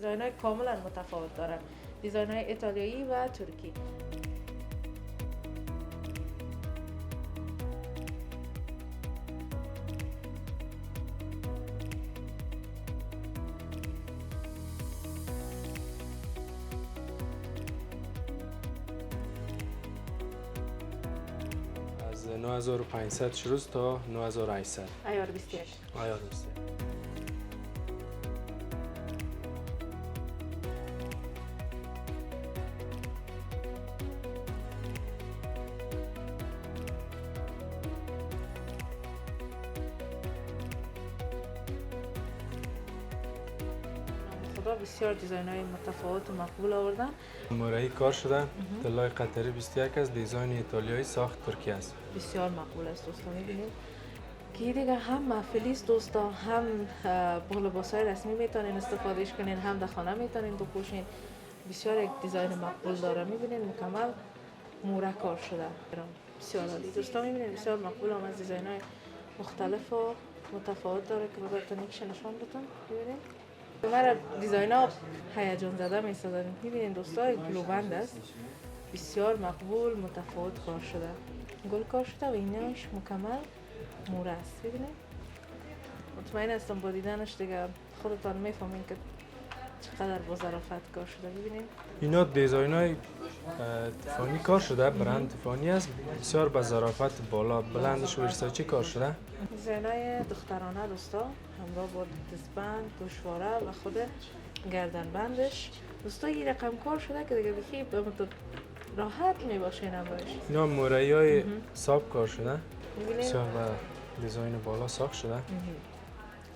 دیزاین های کاملا متفاوت دارن، دیزاین های ایتالیایی و ترکی. از 9500 شروع تا 9800. عیار 21. عیار 21. خدا بسیار دیزاین های متفاوت و مقبول آوردن. مرئی کار شده، طلای قطری 21 است، دیزاین ایتالیایی ساخت ترکیه است. بسیار مقبول است دوستان. می‌بینید که دیگه هم محفلی است دوستا، هم با لباس‌های رسمی میتونین استفادهش کنین، هم در خانه میتونین بپوشین. بسیار یک دیزاین مقبول داره. می‌بینید مکمل موره کار شده. بسیار عالی دوستا. می‌بینید بسیار مقبول هم از دیزاین‌های مختلف و متفاوت داره که براتون یکش نشون بدم. می‌بینید مرا دیزاین‌ها هیجان زده می‌سازن. می‌بینید دوستا گلوبند است. بسیار مقبول متفاوت کار شده. گل کار شده و اینش مکمل موره است. ببینید مطمئن هستم با دیدنش دیگه خودتان میفهمین که چقدر با ظرافت کار شده. ببینید اینا دیزاین های تیفانی کار شده، برند تیفانی است، بسیار با ظرافت بالا، بلندش ورساچی کار شده. دیزاین های دخترانه دوستا، همراه با دستبند، گوشواره و خود گردن بندش دوستا این رقم کار شده که دیگه بخی راحت میباشین هم باش. اینا مرئی های ساب کار شده، می‌بینید بسیار با دیزاین بالا ساخت شده.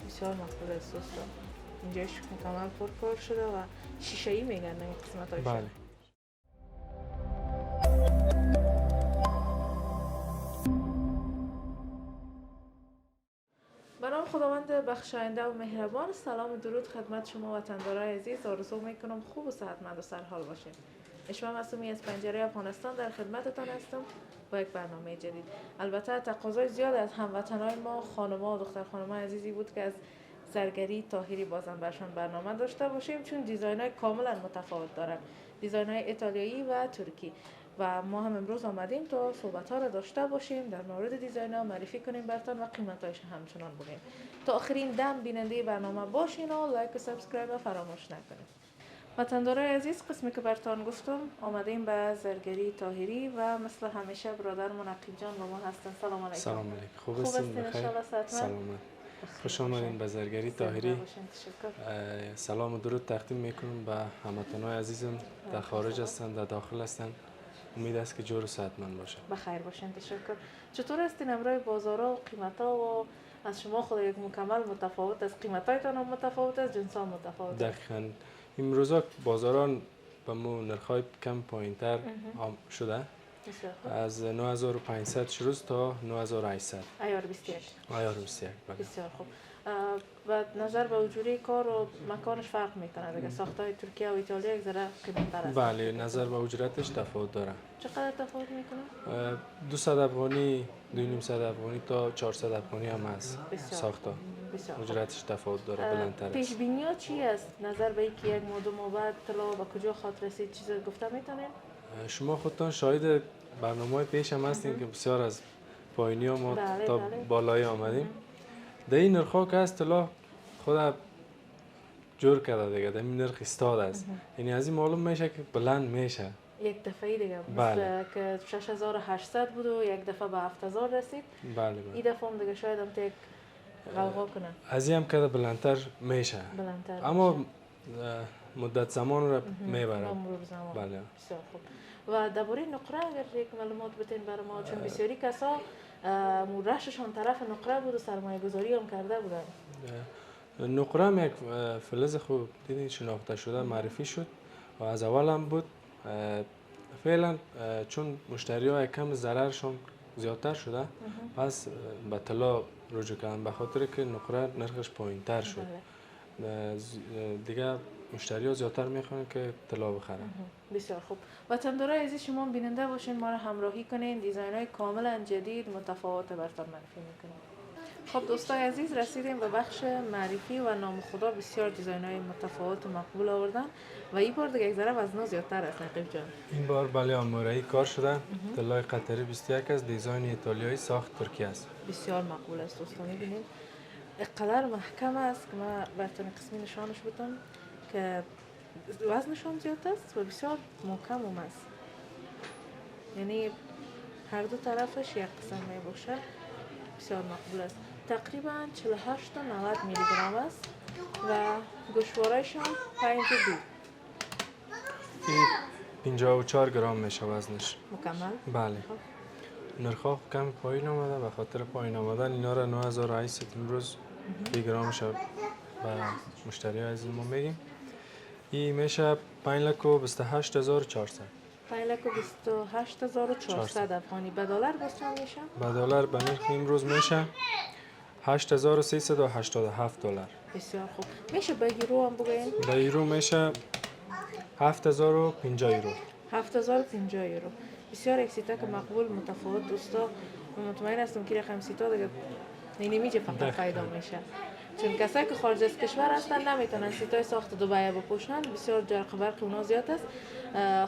بسیار مقبول است دوستا. اینجاش مکمل پر کار شده و شیشه‌ای میگن این قسمت‌هاش. بله. به نام خداوند بخشاینده و مهربان، سلام و درود خدمت شما وطندارای عزیز. آرزو میکنم خوب و صحتمند و سرحال باشید. اشما معصومی از پنجره افغانستان در خدمتتان هستم با یک برنامه جدید. البته تقاضای زیاد از هموطنای ما، خانم‌ها و دختر خانم‌های عزیزی بود که از زرگری طاهری بازم برشان برنامه داشته باشیم، چون دیزاین‌های کاملا متفاوت دارن، دیزاین‌های ایتالیایی و ترکی. و ما هم امروز آمدیم تا صحبت‌ها را داشته باشیم در مورد دیزاین‌ها، معرفی کنیم براتون و قیمت‌هاش همچنان بگیم. تا آخرین دم بیننده برنامه باشین و لایک و سابسکرایب فراموش نکنید. وطندارای عزیز، قسمی که براتون گفتم آمدیم به زرگری طاهری و مثل همیشه برادرمون عقیل جان با ما هستن. سلام علیکم. سلام علیکم. خوب خوب هستین؟ هستین؟ بخیر. انشالله صحتمند. سلامت. خوش آمدین به زرگری طاهری. تشکر. سلام و درود تقدیم میکنم به هموطنان عزیزم در خارج هستند، در داخل هستند. امید است که جور و صحتمند باشه. بخیر باشین. تشکر. چطور هستین امروز؟ بازارها و قیمت‌ها و از شما خود یک مکمل متفاوت است، قیمت‌هایتان هم متفاوت است، جنس‌ها متفاوت است. دقیقاً امروزا بازاران به مو نرخ‌های کم پایین‌تر شده. از 9500 شروع تا 9800. عیار 21. عیار 21. بسیار خوب. و نظر به اجوره کار و مکانش فرق میکنه دیگه. ساختای ترکیه و ایتالیا یک ذره قیمت‌تر است. بله، نظر به اجرتش تفاوت داره. چقدر تفاوت میکنه؟ 200 افغانی، 200 افغانی تا 400 افغانی هم هست. ساختا اجرتش تفاوت داره، بلندتر است. پیش بینی ها چی است نظر به اینکه یک ماه دو ماه بعد طلا به کجا خواهد رسید؟ چیز گفته میتونین؟ شما خودتان شاهد برنامه پیش هم هستین که بسیار از پایینی ها ما تا بالایی آمدیم. در این نرخ که هست طلا خود جور کرده دیگه، در این نرخ استاد است. یعنی از این معلوم میشه که بلند میشه یک دفعه دیگه. مثل که 6800 بود و یک دفعه به 7000 رسید. بله. این دفعه هم دیگه شاید هم یک غلغا کنه. از این هم که بلندتر میشه. اما مدت زمان را میبره. مرور زمان. بله. بسیار خوب. و درباره نقره اگر یک معلومات بتین برای ما، چون بسیاری کسا رششان طرف نقره بود و سرمایه گذاری هم کرده بودن. نقره هم یک فلز خوب دیدین شناخته شده معرفی شد و از اول هم بود. فعلا چون مشتری ها کم ضررشون زیادتر شده، پس به طلا رجوع کردن به خاطر که نقره نرخش پایین تر شد. دیگه مشتری ها زیادتر میخوان که طلا بخرن. بسیار خوب. وطندارای عزیز، شما بیننده باشین، ما را همراهی کنین، دیزاین های کاملا جدید متفاوت براتون معرفی میکنیم. خب دوستای عزیز، رسیدیم به بخش معرفی و نام خدا. بسیار دیزاین های متفاوت و مقبول آوردن و این بار دیگه یک ذره وزنه زیادتر است نقیب جان. این بار بله آمورایی کار شده. طلای قطری 21 است. دیزاین ایتالیایی، ساخت ترکیه است. بسیار مقبول است دوستان. می‌بینید اینقدر محکم است که من براتون قسمی نشانش بدم که وزنشان زیاد است و بسیار محکم هم است. یعنی هر دو طرفش یک قسم می باشه. بسیار مقبول است. تقریبا 48 تا 90 میلی گرم است و گوشوارهشان 5.2 این 54 گرم میشه وزنش. مکمل. بله. نرخ کم پایین آمده. به خاطر پایین آمدن اینا را 9800 امروز 2 گرمش به مشتری عزیز ما میگیم. این میشه 5,28,400. 5,28,400 افغانی. به دلار باز چند میشه؟ به دلار به نرخ امروز میشه 8,387 دلار. بسیار خوب. میشه به یورو هم بگوین؟ به یورو میشه 7,050 یورو. 7,050 یورو. بسیار یک سیتا که مقبول متفاوت دوستا. مطمئن هستم که رقم سیتا دیگه نمیشه فقط پیدا میشه. چون کسایی که خارج از کشور هستن نمیتونن سیتای ساخت دبی بپوشن. بسیار جرق برق اونا زیاد است.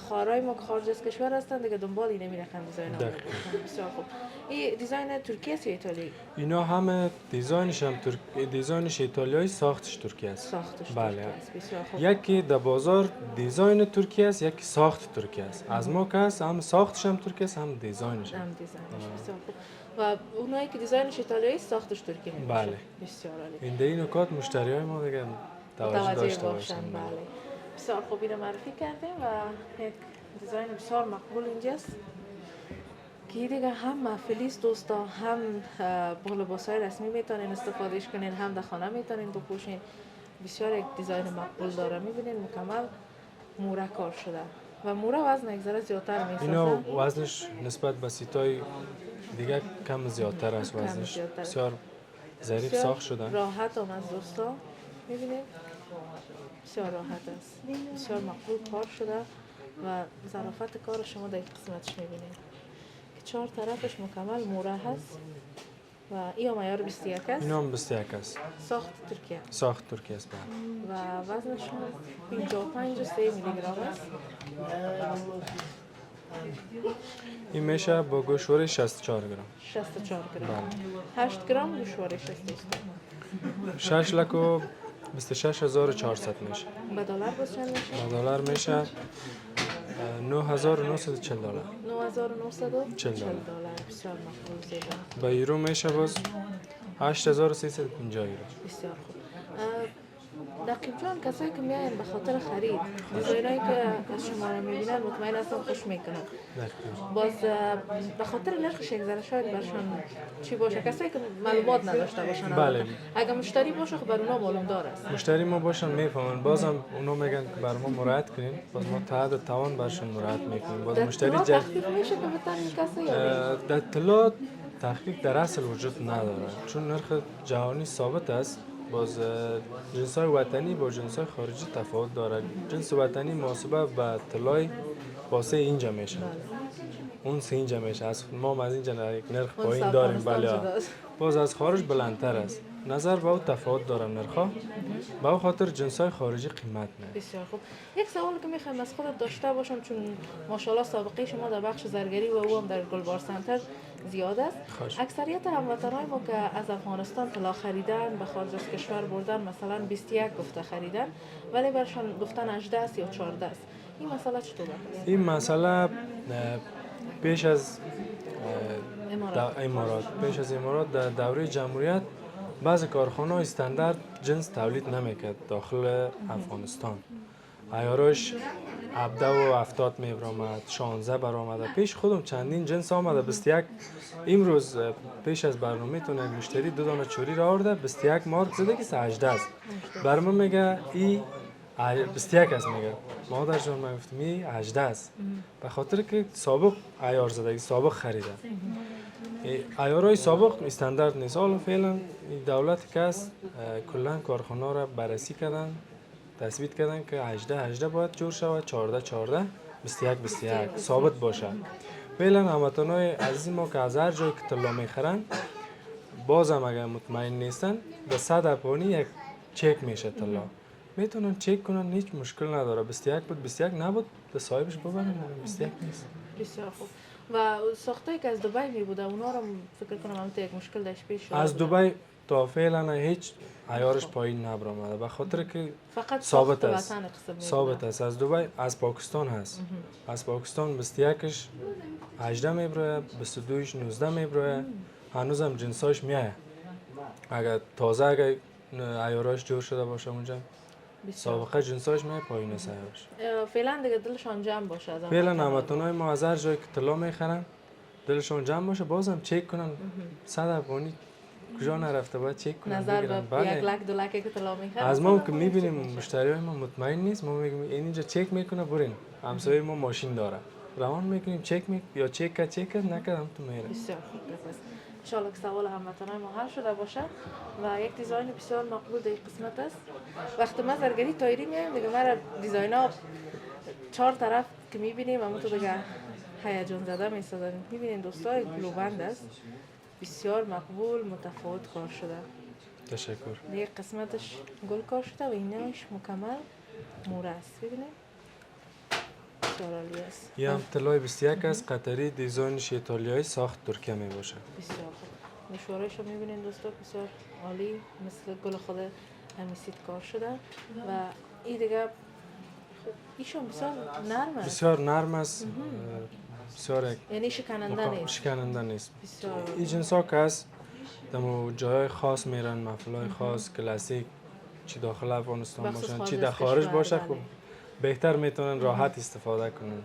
خواهرای ما که خارج از کشور هستن دیگه دنبال این نمیرن دیزاین ها بپوشن. بسیار خوب. این دیزاین ترکیه است یا ایتالیایی؟ اینا همه دیزاینش هم دیزاینش ایتالیایی، ساختش ترکیه است. ساختش بله. ترکیه است. بسیار خوب. یکی در بازار دیزاین ترکیه است، یکی ساخت ترکیه است. از ما که است هم ساختش هم ترکیه است، هم دیزاینش هم دیزاینش. بسیار خوب. و اونایی که دیزاینش ایتالیایی است ساختش ترکیه میشه. بله. بسیار عالی. این نکات مشتری های ما دیگه توجه داشته باشن. بله. بسیار خوب اینو معرفی کردیم و یک دیزاین بسیار مقبول اینجاست که دیگه هم محفلی است دوستا، هم با لباسای رسمی میتونین استفادهش کنین، هم در خانه میتونین بپوشین. بسیار یک دیزاین مقبول داره. میبینین مکمل موره کار شده و موره وزن یک ذره زیادتر میسازه. اینا وزنش نسبت به سیتای دیگه کم زیادتر است. وزنش بسیار ظریف ساخت شده. راحت هم از دوستا. میبینید بسیار راحت است. بسیار مقبول کار شده و ظرافت کار شما در این قسمتش میبینید که 4 طرفش مکمل موره هست و این معیار 21 است. اینا هم 21 است. ساخت ترکیه. ساخت ترکیه است. و وزنشون 55.3 میلی گرم است. این میشه با گوشواره 64 گرم. 64 گرم. 8 گرم گوشوارش است. 6 لک و 26,400 میشه. به دلار باز چند میشه؟ به دلار میشه 9,940 دلار. 9,940 دلار. بسیار مقبول زیبا. به یورو میشه باز 8,350 یورو. بسیار خوب. نقیب جان، کسایی که میاین به خاطر خرید دیزاینایی که از شما رو میبینن مطمئن هستم خوش میکنن. باز به خاطر نرخش یک ذره شاید برشان چی باشه، کسایی که معلومات نداشته باشن. بله. اگه مشتری باشه خب بر اونا معلوم دار است. مشتری ما باشن میفهمن. بازم اونا میگن که بر ما مراجعت کنین. باز ما تا حد توان برشون مراجعت میکنیم. باز مشتری تخفیف میشه که بتن کسی یا در اطلاعات تخفیف در اصل وجود نداره، چون نرخ جهانی ثابت است. باز جنس‌های وطنی با جنس‌های خارجی تفاوت داره. جنس وطنی محاسبه به طلای واسه اینجا میشه. اون سه اینجا میشه. از ما از اینجا یک نرخ پایین داریم. بله. باز از خارج بلندتر است. نظر به او تفاوت داره نرخ‌ها. به او خاطر جنس‌های خارجی قیمت می‌کنه. بسیار خوب. یک سوال که می‌خوام از خودت داشته باشم، چون ماشاءالله سابقه شما در بخش زرگری و او هم در گلبار سنتر زیاد است. اکثریت هموطنان ما که از افغانستان طلا خریدن به خارج از کشور بردن، مثلا 21 گفته خریدن ولی برشان گفتن 18 است یا 14 است. این مسئله چطور است؟ این مسئله پیش از امارات در دوره جمهوریت بعضی کارخانه‌های استاندارد جنس تولید نمیکرد داخل افغانستان. عیاراش 17 و 70 میبرامد، 16 برآمده. پیش خودم چندین جنس آمده. 21 امروز پیش از برنامه تون یک مشتری 2 دانه چوری را آورده، 21 مارک زده که 18 است. برام میگه ای 21 است. میگه مادر جان من گفتم ای 18 است، به خاطر که سابق عیار زده، سابق خریده. عیارای سابق استاندارد نیست. حالا فعلا دولت که است کلا کارخانه را بررسی کردن، تثبیت کردن که 18 باید جور شود، 14 21 ثابت باشه. فعلا هموطنای عزیز ما که از هر جای که طلا میخرن بازم اگر مطمئن نیستن به 100 افغانی یک چک میشه طلا. میتونن چک کنن، هیچ مشکل نداره. 21 بود 21 نبود به صاحبش ببرن، 21 نیست. بسیار خوب. و ساختایی که از دبی می بوده اونا رو فکر کنم هم یک مشکل داشت پیش از بوده. دبی تا فعلا هیچ عیارش پایین نبرآمده به خاطر که فقط ثابت ساخت است. وطن قسم می ثابت بوده. است. از دبی از پاکستان هست. از پاکستان 21ش 18 میبره، 22ش 19 میبره. هنوزم جنساش میایه. اگر تازه اگر عیاراش جور شده باشه اونجا بسیار سابقه جنساش میایه پایین است عیارش. فعلا دیگه دلشان جمع باشه از فعلا هموطنان. هموطنای ما از هر جایی که طلا میخرن دلشون جمع باشه، بازم چک کنن 100 افغانی کجا نرفته باید چک کنن نظر بگیرن. به یک لک دو لکی که طلا میخره از ما که میبینیم مشتریای ما مطمئن نیست، ما میگیم اینجا چک میکنه برین. همسایه ما ماشین داره روان میکنیم چک یا چک نکردم تو میره. بسیار خوب بس. انشالله که سوال هموطنای ما حل شده باشه و یک دیزاین بسیار مقبول در این قسمت است. وقتی ما زرگری تایری میایم دیگه ما دیزاین ها 4 طرف که میبینیم اما تو دیگه هیجان زده میسازن. میبینین دوستای گلوبند است، بسیار مقبول متفاوت کار شده. تشکر. یک قسمتش گل کار شده و اینش مکمل موره است. ببینید بسیار عالی است. این هم طلای 21 است، قطری، دیزاینش ایتالیایی، ساخت ترکیه می باشه. بسیار خوب. نشوارش رو میبینین دوستا بسیار عالی، مثل گل خود همیسید کار شده و این دیگه ایشون بسیار نرم است. بسیار نرم است. بسیار یعنی شکننده نیست. شکننده نیست. بسیار این جنس ها که هست دمو جای خاص میرن، محفلای خاص کلاسیک، چی داخل افغانستان بخصوص باشن چی خارج در از خارج کشور، باشه بله. خب بهتر میتونن راحت استفاده کنن. بله.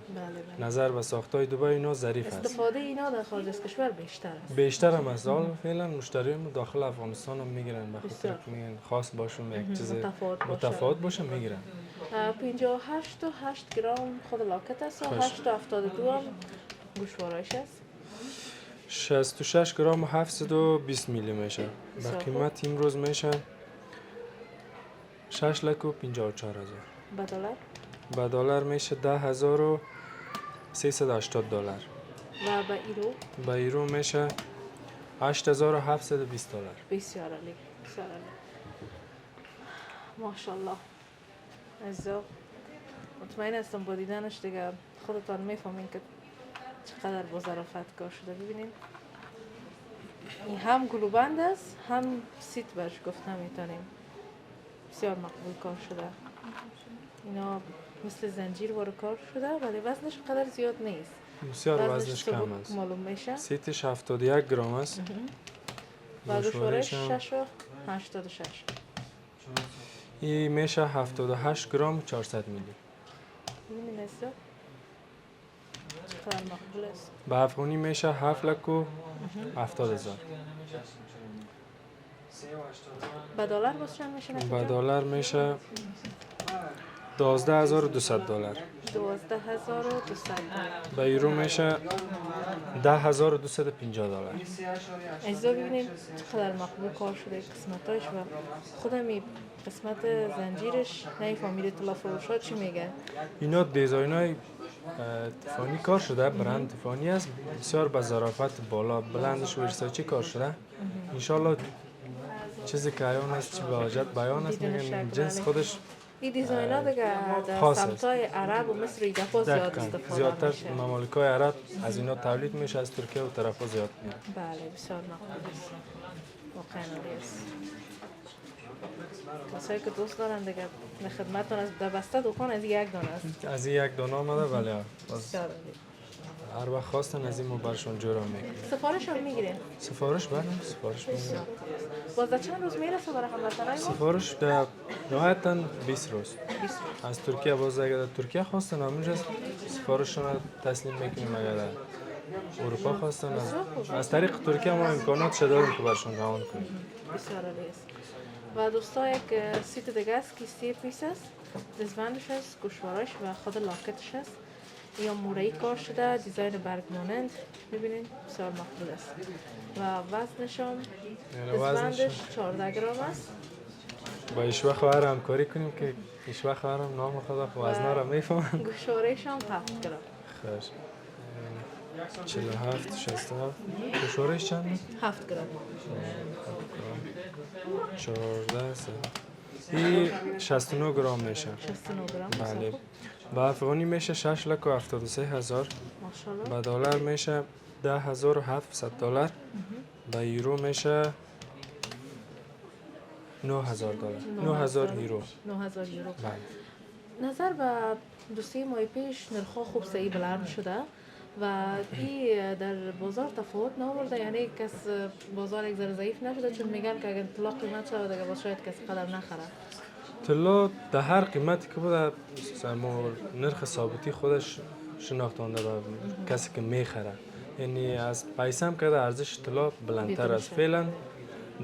نظر به ساختای دبی اینا ظریف است. استفاده اینا در خارج از کشور بیشتر است. بیشتر هم از حال فعلا مشتریان داخل افغانستان هم میگیرن به خاطر بسیار. که میگن خاص باشون یک چیز متفاوت باشه میگیرن. 58 تا 8 گرم خود لاکت است و 8 تا 72 هم گوشوارش است. 66 گرم و 720 میلی میشه. به بسیار قیمت امروز میشه 6 لک و 54 هزار. به دلار به دلار میشه 10,380 دلار. و به ایرو به ایرو میشه 8,720 دلار. بسیار عالی، بسیار عالی. ماشاءالله. عزیزا مطمئن هستم با دیدنش دیگه خودتان میفهمین که چقدر با ظرافت کار شده. ببینین این هم گلوبند است هم سیت برش گفت نمیتونیم. بسیار مقبول کار شده. اینا مثل زنجیر وارو کار شده ولی وزنش قدر زیاد نیست. بسیار وزنش کم سبک است. معلوم میشه. سیتش 71 گرم است. و گوشوارش هم 6 و 86. این میشه 78 گرم 400 میلی. ببینین عزیزا چقدر مقبول است. به افغانی میشه 7 لک و 70 هزار. به دلار باز چند میشه؟ به دلار میشه 12,200 دلار. 12,200 دلار. به ایرو میشه 10,250 دلار. عزیزا ببینید چقدر مقبول کار شده قسمتاش و خودم این قسمت زنجیرش نمیفهمیده طلا فروش ها چی میگه. اینا دیزاین های تیفانی کار شده، برند تیفانی است، بسیار با ظرافت بالا، بلندش ورساچی کار شده. انشالله چیزی که عیان است چی به حاجت بیان است میگن جنس خودش این دیزاین ها دیگه در خاص است. سمتای عرب و مصر و ایدفا زیاد استفاده زیادتر میشه. ممالکای عرب از اینا تولید میشه، از ترکیه و طرفا زیاد میاد. بله بسیار مقبول است. واقعا عالی است. کسایی که دوست دارن دیگه به خدمتتون از در بسته دکان از یک دانه است. از این یک دانه آمده ولی بسیار عالی. هر وقت خواستن از این ما برشون جور میکنیم. سفارش هم میگیرین؟ سفارش بله سفارش میگیریم. باز در چند روز میرسه برای هموطنای ما؟ سفارش در نهایتاً 20 روز. 20 روز. از ترکیه باز اگر در ترکیه خواستن همونجا سفارششون رو تسلیم میکنیم. اگر در اروپا خواستن از طریق ترکیه ما امکانات داریم که برشون روان کنیم. بسیار عالی است. و دوستا یک سیت دیگه است که 3 پیس است. دزبندش است، گوشوارش و خود لاکتش است. یا مورایی کار شده، دیزاین برگ مانند. ببینید بسیار مقبول است. و وزنش هم دزبندش 14 گرم است. با ایشوا خواهر همکاری کنیم که ایشوا خواهرم نام خدا وزنا را میفهمن. گوشوارش هم 7 گرم. خیر. 47 67 گوشوارش چنده؟ 7 گرم 14 سه این 69 گرم میشه 69 گرم بله با افغانی میشه 6 لک و 73 هزار ماشاءالله با دلار میشه 10,700 دلار با یورو میشه 9,000 دلار 9,000 یورو 9000 یورو بله نظر به دو سه ماه پیش نرخ‌ها خوب سعی بلند شده و این در بازار تفاوت نآورده، یعنی کس بازار یک ذره ضعیف نشده، چون میگن که اگر طلا قیمت شود دیگه باز شاید کسی قدر نخره. طلا در هر قیمتی که بوده نرخ ثابتی خودش شناختانده به کسی که میخره، یعنی از پیسه هم کرده ارزش طلا بلندتر است. فعلا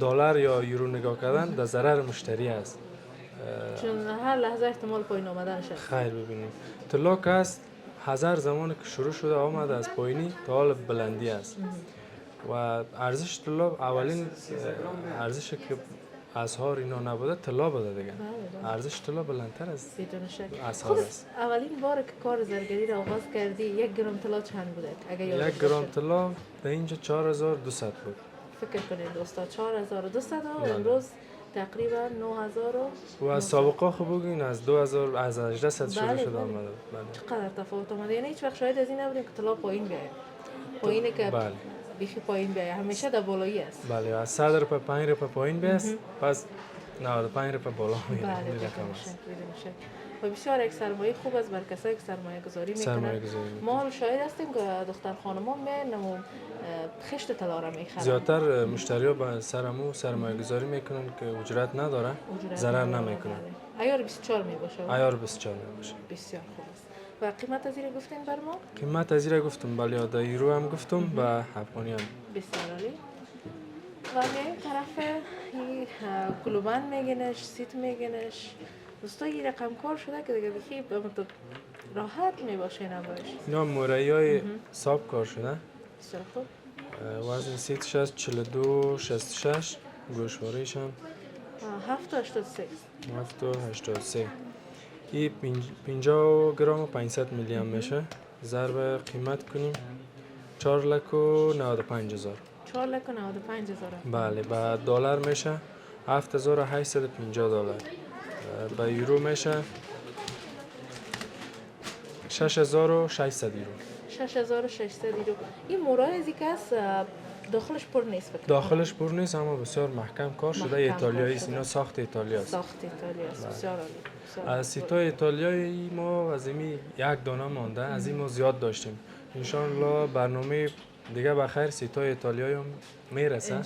دلار یا یورو نگاه کردن در ضرر مشتری است، چون هر لحظه احتمال پایین آمدنش است. خیر ببینیم طلا که است هزار زمانی که شروع شده آمده از پایینی تا حال بلندی است و ارزش طلا اولین ارزش که اسعار اینا نبوده طلا بوده دیگه. ارزش طلا بلندتر است بدون شک. اسعار است. اولین بار که کار زرگری را آغاز کردی 1 گرم طلا چند بوده؟ اگه یادت 1 گرم طلا در اینجا 4200 بود. فکر کنید دوستا 4200 و امروز تقریبا 9000 و از سابقه خوب بگین از 2000 از 1800 شروع شده آمده. بله. چقدر تفاوت آمده، یعنی هیچ وقت شاید از این نبودیم که طلا پایین بیاید. پایینه که بله. بیخی پایین بیاید، همیشه در بالایی است. بله از 100 روپیه 5 روپیه پایین بیست پس 95 روپیه بالا میره. بله بدون شک. و بسیار یک سرمایه خوب است برای کسایی که سرمایه گذاری میکنن. ما شاید هستیم که دختر خانمان میان و خشت طلا را میخرن. زیادتر مشتریا با سرمو سرمایه گذاری میکنن که اجرت نداره، ضرر نمیکنن. عیار 24 میباشه. عیار 24 میباشه. بسیار خوب است. و قیمت از این گفتین بر ما؟ قیمت از این گفتم بله، در یورو هم گفتم و افغانی هم. بسیار عالی. و میایم طرف این کلوبان میگنش، سیت میگنش. دوستا این رقم کار شده که دیگه بخی راحت میباشه نباش. اینا مورایی های ساب کار شده. بسیار خوب. وزن سیتش از 42 66 گوشواریش هم 783 783. این 50 گرم و 500 میلی هم میشه. ضرب قیمت کنیم 4 لک و 95 هزار. 4 لک و 95 هزار. بله با دلار میشه 7850 دلار. با یورو میشه 6600 یورو. 6600 یورو. این مورای از که است داخلش پر نیست. داخلش پر نیست اما بسیار محکم کار شده. ایتالیایی است، اینا ساخت ایتالیا است. ساخت ایتالیا است. بسیار عالی. از سیتای ایتالیایی ما از این یک دانه مانده، از این ما زیاد داشتیم. ان شاء الله برنامه دیگه بخیر سیتای ایتالیایی هم میرسه.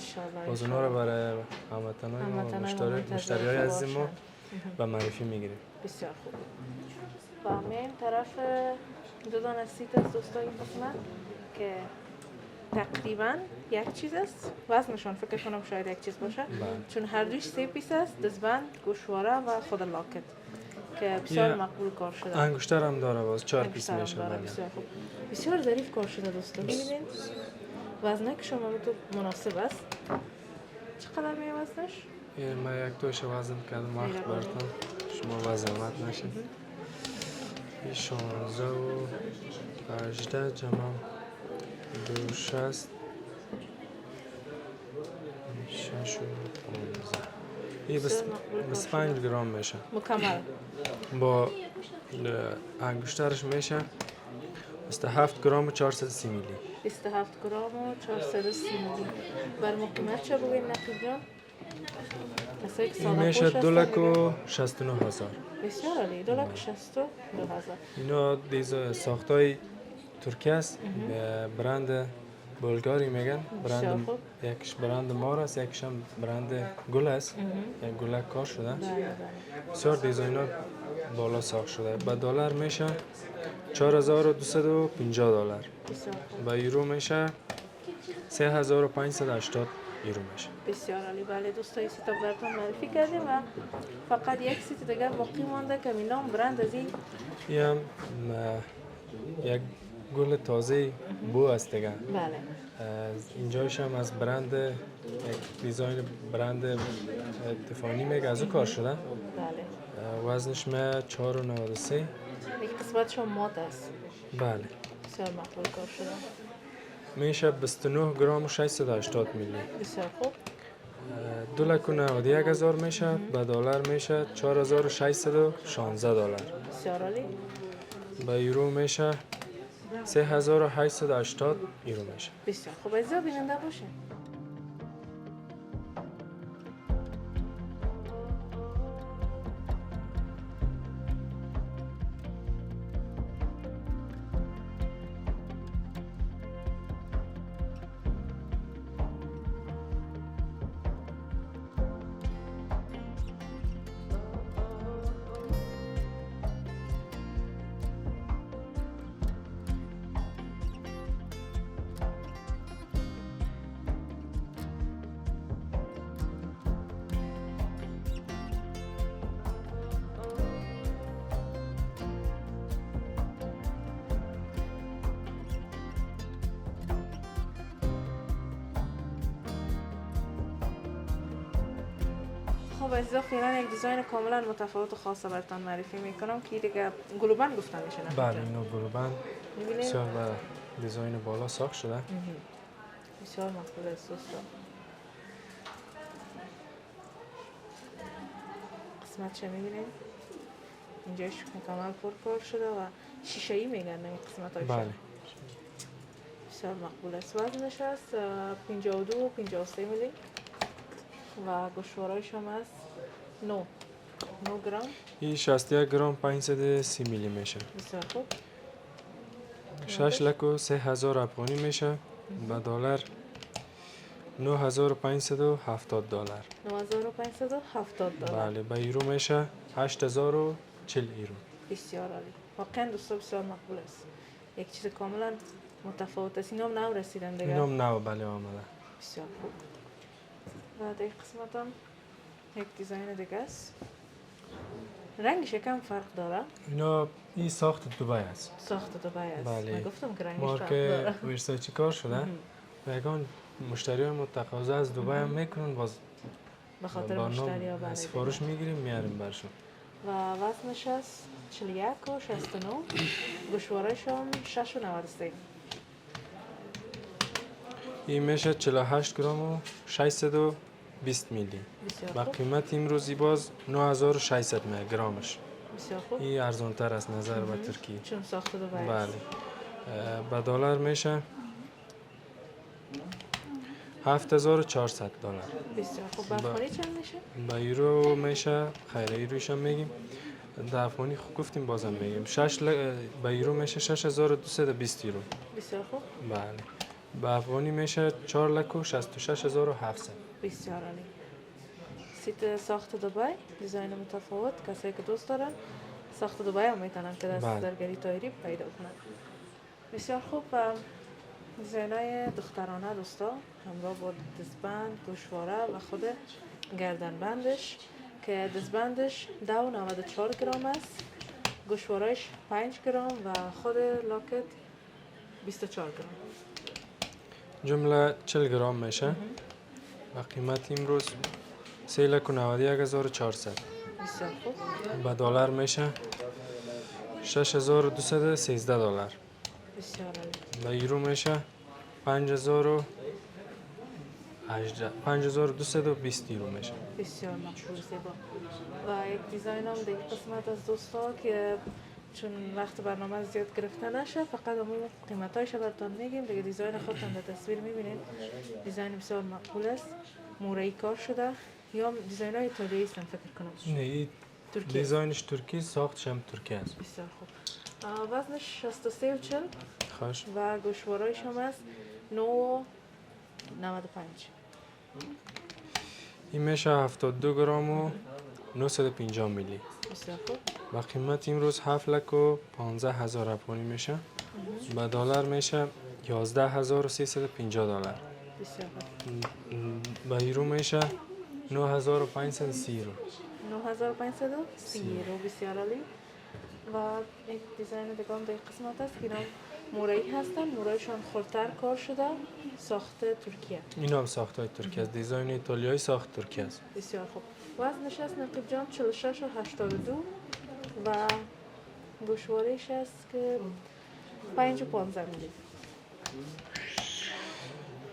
باز اونا رو برای هموطنان و مشتریای عزیز ما به معرفی میگیریم. بسیار خوب. و میایم طرف دو دانه سیت است دوستا این قسمت که تقریبا یک چیز است. وزنشان فکر کنم شاید یک چیز باشه چون هر دویش 3 پیس است، دستبند، گوشواره و خود لاکت که بسیار مقبول کار شده. انگشتر هم داره باز 4 پیس میشه. بسیار خوب. بسیار ظریف کار شده دوستا. ببینید وزنه که شما تو مناسب است. چقدر می وزنش؟ من یک توش وزن کردم وقت برتم شما وزنمت نشید. 16 و 18 جمع 260 6 و 15. این 25 گرم میشه مکمل. با انگشترش میشه 27 گرم و 430 میلی. 27 گرم و 430 میلی. بر قیمت چه بگوین نقیب جان؟ این میشه 2 لک و 69 هزار. بسیار عالی. 2 لک و 62 هزار. اینا دیز ساختای ترکیه است. برند بلگاری میگن. برند یکیش برند مار است، یکیش هم برند گل است. یک گلک کار شده. بسیار دیزاینا بالا ساخت شده. با دلار میشه 4250 دلار. با یورو میشه 3580 یورو میشه. بسیار عالی. بله دوستای سیتا براتون معرفی کردیم و فقط یک سیت دیگر باقی مانده که نام برند از این هم یک گل تازه بو است دیگه. بله. اینجاش هم از برند یک دیزاین برند تیفانی میگه از او کار شده. بله. وزنش می 4.93. یک قسمتش هم مات است. بله. بسیار مقبول کار شده. میشه 29 گرم و 680 میلی. بسیار خوب. 2,91,000 میشه. به دلار میشه 4,616 دلار. بسیار عالی. به یورو میشه 3,880 یورو میشه. بسیار خوب. عزیزا بیننده باشین. خب عزیزا فعلا یک دیزاین کاملا متفاوت و خاصه براتون معرفی میکنم که دیگه گلوبند گفتن میشه نه؟ بله اینو گلوبند می‌بینید؟ بسیار به دیزاین بالا ساخت شده. بسیار مقبول است دوستان. قسمت چه میبینید؟ اینجاش مکمل پرکار شده و شیشه ای میگن این قسمت هایش. بله بسیار مقبول است. وزنش هست 52 و 53 میلی و گوشوارایش هم هست 9 گرم. این 61 گرم 530 میلی میشه. بسیار خوب. 6,03,000 افغانی میشه. به دلار 9,570 دلار. 9570 دلار. بله به یورو میشه 8,040 یورو. بسیار عالی. واقعا دوستا بسیار مقبول است. یک چیز کاملا متفاوت است. اینا هم نو رسیدن دیگه. اینم نو بله آمده. بسیار خوب. و در این قسمت هم یک دیزاین دیگه است. رنگش یکم فرق داره. اینا این ساخت دبی است. ساخت دبی است. بله. من گفتم که رنگش مارک فرق داره. ورساچی کار شده. یگان مشتری های متقاضی از دبی هم میکنن باز به خاطر با مشتری ها نام سفارش میگیریم میاریم برشون. و وزنش است 41 و 69. گوشوارش هم 6 و 93. این میشه 48 گرم و 620 میلی. بسیار با خوب. قیمت امروزی باز 9600 گرمش. بسیار خوب. این ارزان تر از نظر به ترکیه. چون ساخت دبی بله. است. به دلار میشه 7400 دلار. بسیار خوب. به افغانی چند میشه؟ به یورو میشه خیر یوروش هم میگیم. در افغانی خوب گفتیم بازم میگیم. به یورو میشه 6220 یورو. بسیار خوب. بله. به افغانی میشه 4,66,700. بسیار عالی. سیت ساخت دبی دیزاین متفاوت. کسایی که دوست دارن ساخت دبی هم میتونن که دست بله. در گری تایری پیدا کنن. بسیار خوب. دیزاین های دخترانه دوستا همراه با دستبند، گوشواره و خود گردنبندش که دستبندش 294 گرم است، گوشوارهش 5 گرم و خود لاکت 24 گرم. جمله 40 گرم میشه. و قیمت امروز 3,91,400. بسیار خوب. به دلار میشه 6,213 دلار. بسیار عالی. به یورو میشه 5,220 یورو میشه. بسیار مقبول زیبا. و یک دیزاین هم دیگه قسمت از دوستا که چون وقت برنامه زیاد گرفته نشه فقط همون قیمتایش براتون میگیم دیگه. دیزاین خودتون در تصویر میبینید. دیزاین بسیار مقبول است. مورایی کار شده یا دیزاین های ایتالیایی هستن فکر کنم. نه این ترکیه. دیزاینش ترکی ساختش هم ترکیه است. بسیار خوب. وزنش 63 و 40 خوش. و گوشوارایش هم است 9 و 95. این میشه 72 گرم و 950 میلی. بسیار خوب. و قیمت امروز 7,15,000 افغانی میشه. به دلار میشه 11,350 دلار. بسیار خوب. به یورو میشه 9,530 یورو. 9530 یورو. بسیار عالی. و یک دیزاین دیگه هم در قسمت است که اینا مورایی هستن. مورایشان خردتر کار شده. ساخت ترکیه. اینا هم ساخت های ترکیه است. دیزاین ایتالیایی ساخت ترکیه است. بسیار خوب. وزنش است نقیب جان 46 و 82 و گوشوارش است که 5 و 15 میلی.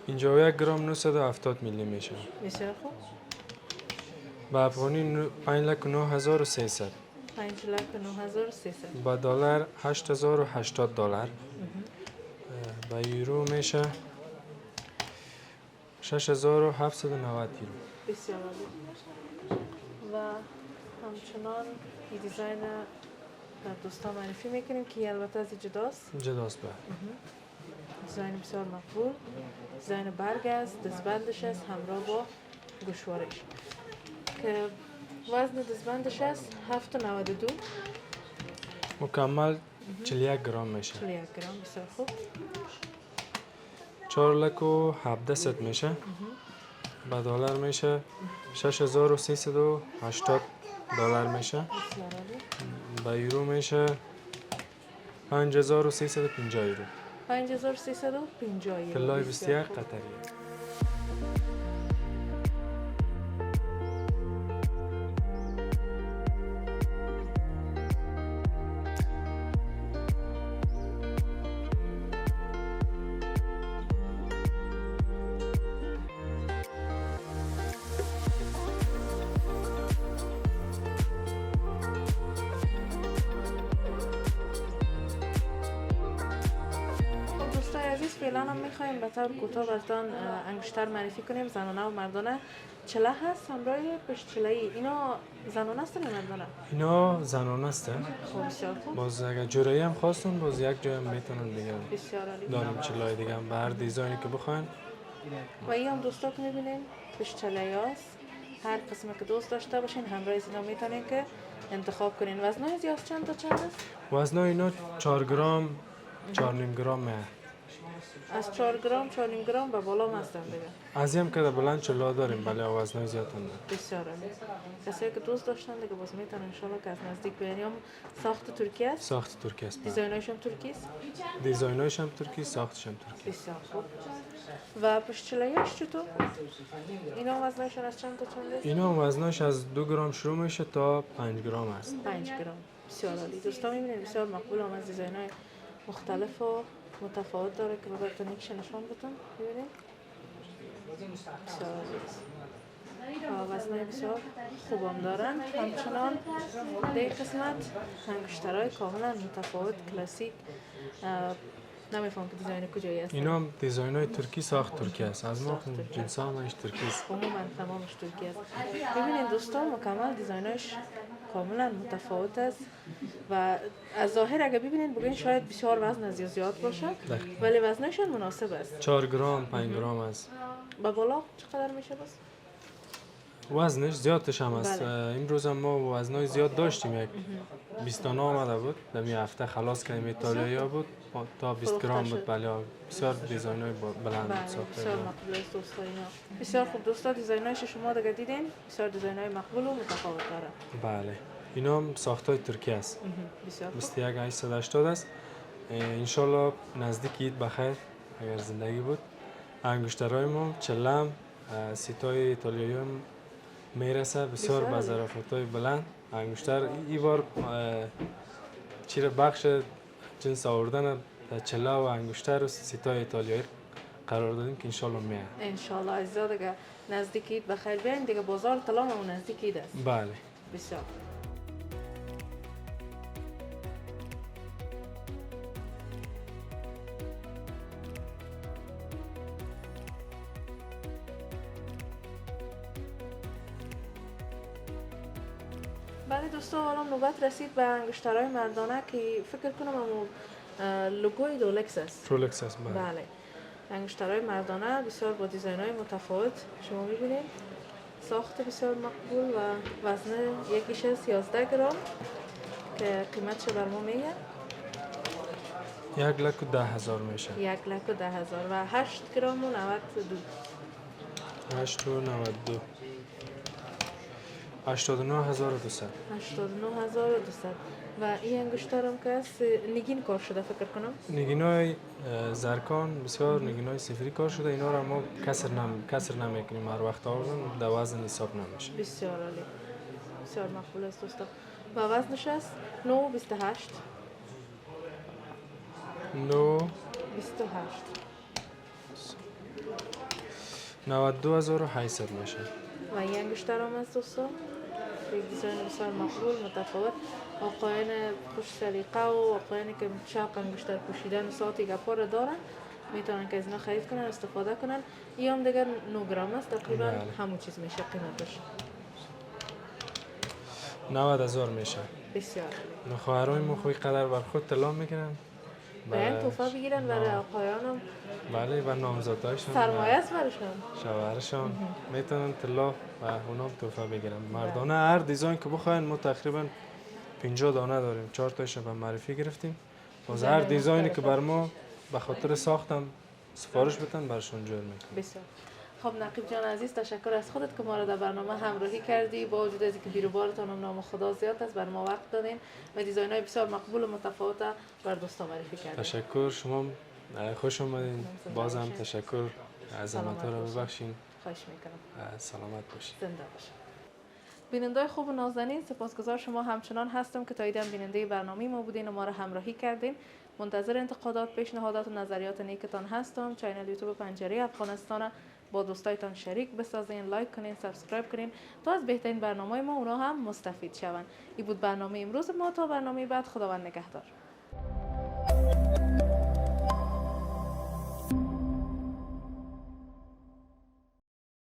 اینجا 1 گرم 970 میلی میشه. بسیار خوب. با افغانی 5,09,300. 5,09,300. با دلار 8,080 دلار. با یورو میشه 6,790 یورو. بسیار عالی. و همچنان این دیزاین در دوستان معرفی میکنیم که البته از جداست. جداست با. دیزاین بسیار مقبول. دیزاین برگ است، دستبندش است همراه با گوشوارش که وزن دستبندش است 792. مکمل 41 گرم میشه. 41 گرم. بسیار خوب. 4,17 میشه. با دلار میشه 6,380 دلار میشه. بسیار عالی. با یورو میشه 5,350 یورو. 5,350 یورو. طلای بسیار 21 خوب. قطریه. خب دوستای عزیز، فعلا هم میخوایم به طور کوتاه براتون انگشتر معرفی کنیم، زنانه و مردانه. چله هست همراه پشت چله ای. اینا زنانه است یا مردانه؟ اینا زنانه است. خب بسیار خوب. باز اگر جورایی هم خواستن باز یک جای هم میتونن بگیرن. بسیار عالی. داریم چلای دیگه هم به هر دیزاینی که بخواین. و این هم دوستا که میبینین پشت چله هست. هر قسمی که دوست داشته باشین همراه اینا میتونین که انتخاب کنین. وزنای زیاد چند تا چند است؟ وزن اینا 4 گرم 4.5 گرم میه. از 4 گرم 4.5 گرم به بالا هم هستن دیگه. از هم که در بلند چلا داریم ولی وزنای زیاد هم داریم. بسیار عالی. کسایی که دوست داشتن دیگه باز میتونن ان شاء الله که از نزدیک ببینن. هم ساخت ترکیه است. ساخت ترکی است. دیزایناش هم ترکی است. دیزایناش هم ترکی، ساختش هم ترکی. بسیار خوب. و پشتلایش چطور؟ اینا وزنشون از چند تا چند است؟ اینا وزنش از 2 گرم شروع میشه تا 5 گرم است. 5 گرم. بسیار عالی. دوستان میبینید بسیار مقبول هم از دیزاین‌های مختلف و متفاوت داره که براتون یکش نشان بدم. ببینید. بسیار عالی است. و وزنای بسیار خوبم دارن. همچنان در این قسمت انگشترهای کاملا متفاوت کلاسیک. نمیفهم که دیزاین کجایی هست. اینا هم دیزاینای ترکی، ساخت ترکی است. از ما ساخت ترکی. جنس همش ترکی است. عموما تمامش ترکی است. ببینید دوستان مکمل دیزایناش کاملا متفاوت است و از ظاهر اگه ببینید بگین شاید بسیار وزن از زیاد باشه ولی وزنشون مناسب است. 4 گرم 5 گرم است. با بالا چقدر میشه بس؟ وزنش زیادش هم است. بله. امروز هم ما وزنای زیاد داشتیم. یک 20 آمده بود. در می هفته خلاص کردیم ایتالیا بود تا 20 گرم بود. بله بسیار دیزاینای بلند بله ساخته. بسیار مقبول است دوستان اینا. بسیار خوب دوستان دیزاینایش شما دیگه دیدین بسیار دیزاینای مقبول و متفاوت داره. بله. اینا هم ساختای ترکی است. بسیار خوب. 21880 است. انشالله نزدیک عید بخیر اگر زندگی بود. انگشترهای ما چلم سیتای ایتالیایی هم میرسه بسیار با ظرافت‌های بلند. انگشتر ای بار چیره بخش جنس آوردن چلا و انگشتر و سیتای ایتالیایی قرار دادیم که انشالله میاد. انشالله عزیزا دیگه نزدیک عید بخیر بیاین دیگه بازار طلا هم نزدیک عید است. بله. بسیار. بله دوستان حالا نوبت رسید به انگشترهای مردانه که فکر کنم همون لوگوی رولکس است. رولکس است. بله. انگشترهای مردانه بسیار با دیزاین‌های متفاوت شما می‌بینید. ساخت بسیار مقبول و وزن یکیش 11 گرم که قیمتش بر ما میگه 1,10,000 میشه. 1,10,000 و 8 گرم و 92. 8,92. 89,200. 89,200 و این انگشتر هم که است نگین کار شده فکر کنم. نگینای زرکان بسیار نگینای صفری کار شده. اینا را ما کسر نمیکنیم. هر وقت آوردن در وزن حساب نمیشه. بسیار عالی. بسیار مقبول است دوستان. و وزنش است 928. 9 28. 92,800 میشه. و این انگشتر هم از دوستان یک دیزاین بسیار مقبول متفاوت. آقایان خوش سلیقه و آقایانی که شوق انگشتر پوشیدن و ساعتی گپا رو دارن میتونن که از اینا خرید کنن استفاده کنن. این هم دیگر 9 گرم است تقریبا بله. همون چیز میشه قیمتش. 90,000 میشه. بسیار خواهرای ما خوی قدر بر خود طلا میگیرن. باید توفه بگیرن برای آقایان هم بله و نامزادایشان سرمایه است برشان. شوهرشان میتونن طلا و اونام توفه بگیرن. مردانه هر دیزاین که بخواین ما تقریبا 50 دانه داریم. 4 تاشو به معرفی گرفتیم. باز هر دیزاینی که بر ما به خاطر ساختم سفارش بتن برشون جور میکنیم. بسیار خب نقیب جان عزیز، تشکر از خودت که ما را در برنامه همراهی کردی. با وجود از اینکه بیروبارتان هم نام خدا زیاد است بر ما وقت دادین و دیزاین های بسیار مقبول و متفاوت بر دوستان معرفی کردین. تشکر، شما خوش آمدین. بازم تشکر، عظمت رو ببخشین. خواهش میکنم. سلامت باشید. زنده باشید. بیننده خوب و نازنین، سپاسگزار شما همچنان هستم که تا ایدم بیننده برنامه ما بودین و ما را همراهی کردین. منتظر انتقادات، پیشنهادات و نظریات نیکتان هستم. کانال یوتیوب پنجره افغانستان با دوستایتان شریک بسازین، لایک کنین، سابسکرایب کنین تا از بهترین برنامه ما اونا هم مستفید شون. این بود برنامه امروز ما. تا برنامه بعد، خداوند نگهدار.